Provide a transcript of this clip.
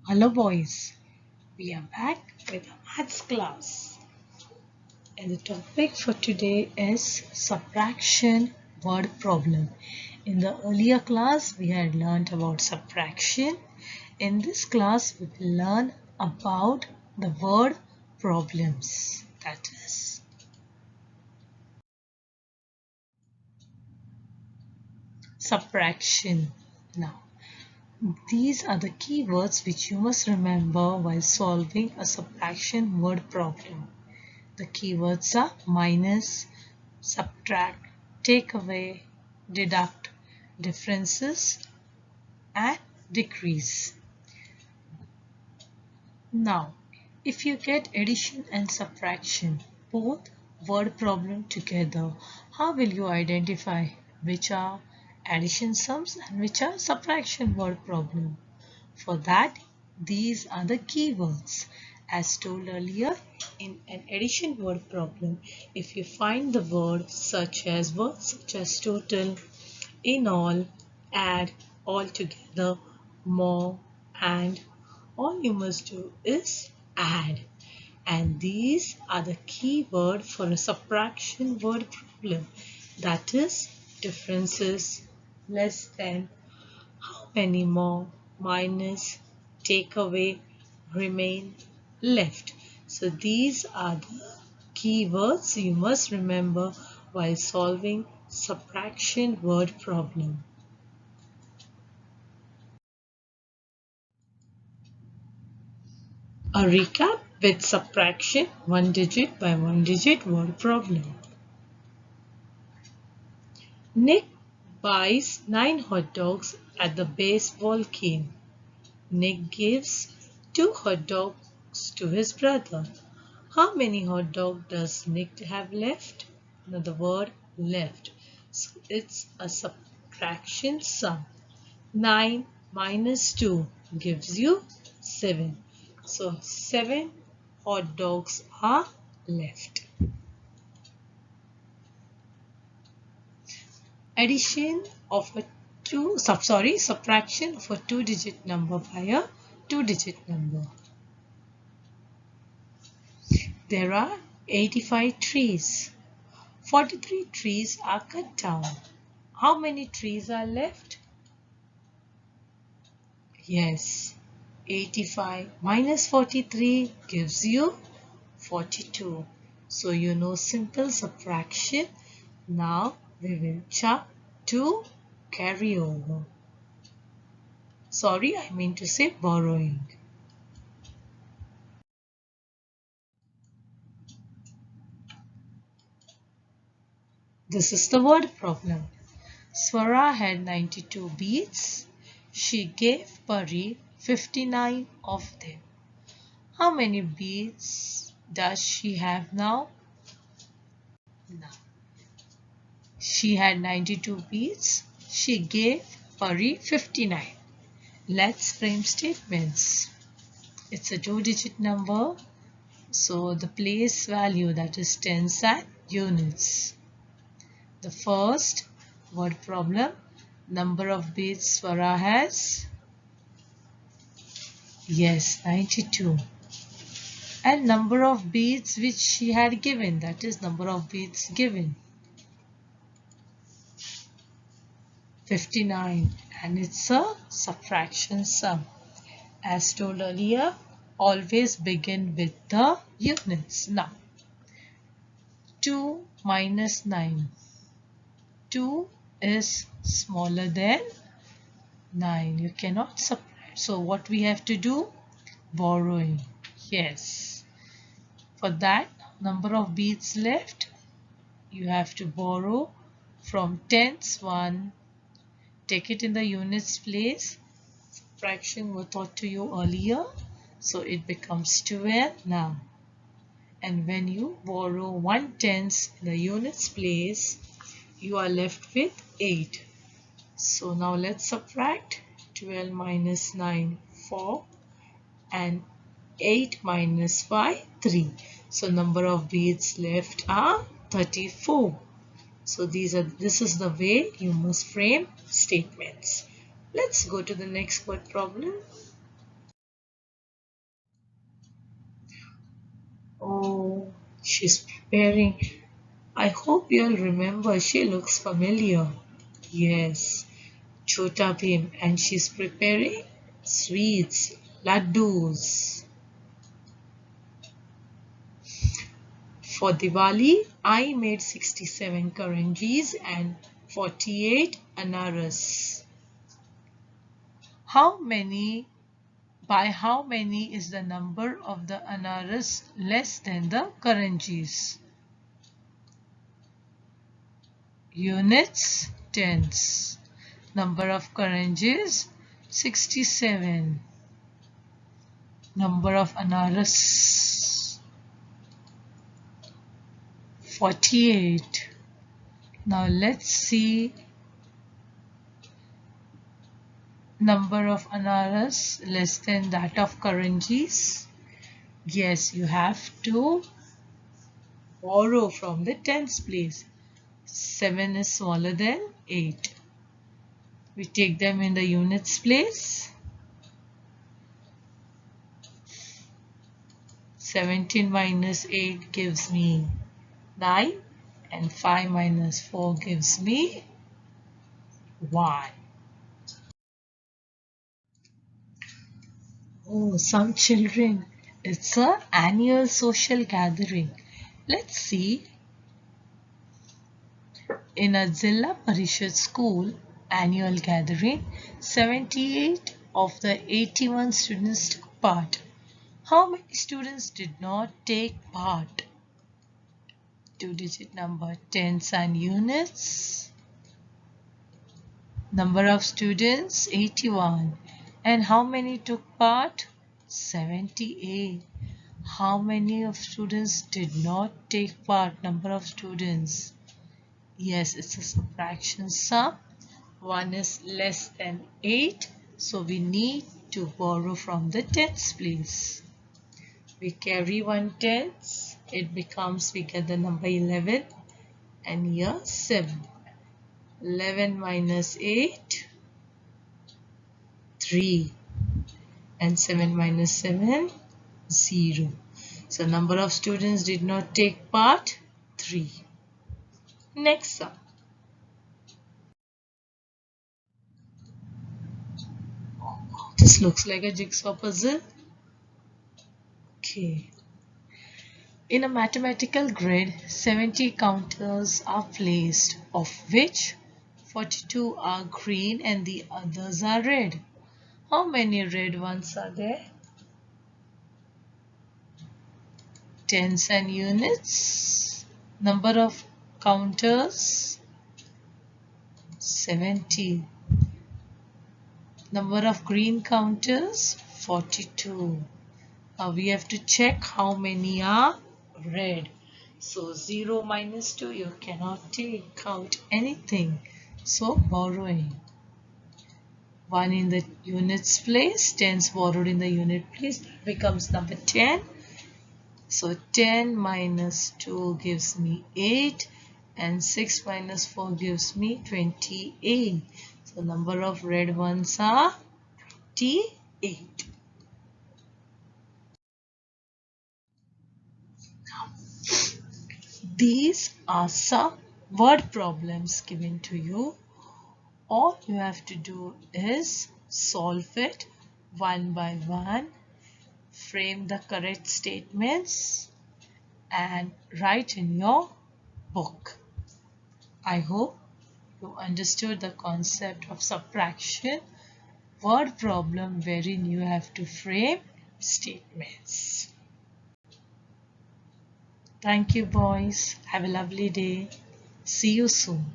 Hello boys, we are back with a maths class and the topic for today is subtraction word problem. In the earlier class we had learned about subtraction. In this class we will learn about the word problems, that is subtraction. Now these are the keywords which you must remember while solving a subtraction word problem. The keywords are minus, subtract, take away, deduct, differences and decrease. Now, if you get addition and subtraction, both word problem together, how will you identify which are addition sums and which are subtraction word problem? For that, these are the keywords. As told earlier, in an addition word problem, if you find the words such as total, in all, add, altogether, more, and all you must do is add. And these are the keyword for a subtraction word problem. That is differences, less than, how many more, minus, take away, remain, left. So these are the keywords you must remember while solving subtraction word problem. A recap with subtraction one digit by one digit word problem. Nick buys 9 hot dogs at the baseball game. Nick gives 2 hot dogs to his brother. How many hot dogs does Nick have left? Now the word left. So it's a subtraction sum. 9 minus 2 gives you 7. So 7 hot dogs are left. Addition of a subtraction of a two-digit number by a two-digit number. There are 85 trees. 43 trees are cut down. How many trees are left? Yes, 85 minus 43 gives you 42. So you know simple subtraction. Now we will jump to carry over. Sorry, I mean to say borrowing. This is the word problem. Swara had 92 beads. She gave Pari 59 of them. How many beads does she have now? Now, she had 92 beads. She gave Pari 59. Let's frame statements. It's a two-digit number, so the place value, that is tens and units. The first word problem, number of beads Swara has? Yes, 92. And number of beads which she had given, that is number of beads given, 59, and it's a subtraction sum. As told earlier, always begin with the units. Now, 2 minus 9. 2 is smaller than 9. You cannot subtract. So what we have to do? Borrowing. Yes. For that, number of beads left, you have to borrow from tens 1. Take it in the units place. Fraction was taught to you earlier. So it becomes 12 now. And when you borrow 1/10 in the units place, you are left with 8. So now let's subtract 12 minus 9, 4, and 8 minus 5, 3. So number of beads left are 34. So this is the way you must frame statements. Let's go to the next word problem. She's preparing. I hope you'll remember she looks familiar. Yes, Chota Bhim, and she's preparing sweets, laddus. For Diwali, I made 67 karanjis and 48 anaras. How many, by how many is the number of the anaras less than the karanjis? Units, tens. Number of karanjis, 67. Number of anaras, 48. Now let's see number of anaras less than that of karanjis. Yes, you have to borrow from the tens place. 7 is smaller than 8. We take them in the units place. 17 minus 8 gives me 9 and 5 minus 4 gives me 1. Oh, some children, it's an annual social gathering. Let's see. In a Zilla Parishad school annual gathering, 78 of the 81 students took part. How many students did not take part? Two-digit number, tens and units. Number of students, 81. And how many took part? 78. How many of students did not take part? Number of students. Yes, it's a subtraction sum. 1 is less than 8. So we need to borrow from the tens place. We carry 1 tens. It becomes, we get the number 11. And here 7. 11 minus 8, 3. And 7 minus 7, 0. So number of students did not take part, 3. Next sum. This looks like a jigsaw puzzle. Okay. In a mathematical grid, 70 counters are placed, of which 42 are green and the others are red. How many red ones are there? Tens and units. Number of counters, 70. Number of green counters, 42. Now we have to check how many are red. So 0 minus 2, you cannot take out anything. So borrowing. 1 in the units place, tens borrowed in the unit place becomes number 10. So 10 minus 2 gives me 8 and 6 minus 4 gives me 28. So number of red ones are 28. These are some word problems given to you. All you have to do is solve it one by one, frame the correct statements and write in your book. I hope you understood the concept of subtraction, word problem wherein you have to frame statements. Thank you, boys. Have a lovely day. See you soon.